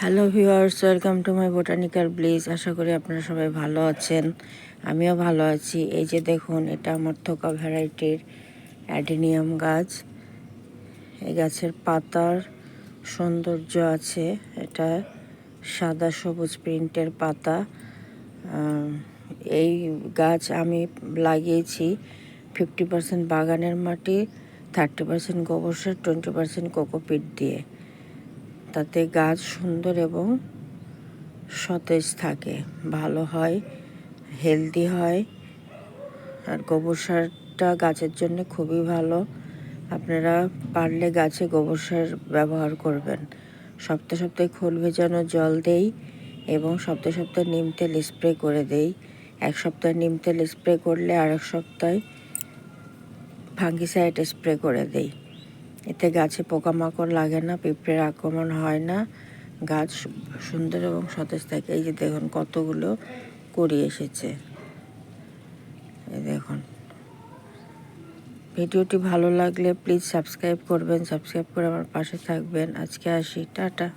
Hello viewers, welcome to my botanical bliss. আশা করি আপনারা সবাই ভালো আছেন, আমিও ভালো আছি। এই যে দেখুন, এটা আমার থোকা ভ্যারাইটির অ্যাডেনিয়াম গাছ। এই গাছের পাতার সৌন্দর্য আছে। এটা সাদা সবুজ প্রিন্টের পাতা। এই গাছ আমি লাগিয়েছি 50% বাগানের মাটি, 30% গোবর সার, 20% কোকোপিট দিয়ে। তাতে গাছ সুন্দর এবং সতেজ থাকে, ভালো হয়, হেলদি হয়। আর গোবর সারটা গাছের জন্য খুবই ভালো। আপনারা পারলে গাছে গোবর সার ব্যবহার করবেন। সপ্তাহে সপ্তাহে খোল ভেজানো জল দেই এবং সপ্তাহে সপ্তাহে নিম তেল স্প্রে করে দেই। এক সপ্তাহে নিম তেল স্প্রে করলে আরেক সপ্তাহে ফাঙ্গিসাইড স্প্রে করে দেই। এতে গাছে পোকামাকড় লাগে না, পিঁপড়ের আক্রমণ হয় না, গাছ সুন্দর এবং সতেজ থাকে। এই যে দেখুন কতগুলো কুড়ি এসেছে। এই দেখুন, ভিডিওটি ভালো লাগলে প্লিজ সাবস্ক্রাইব করবেন, সাবস্ক্রাইব করে আমার পাশে থাকবেন। আজকে আসি, টাটা।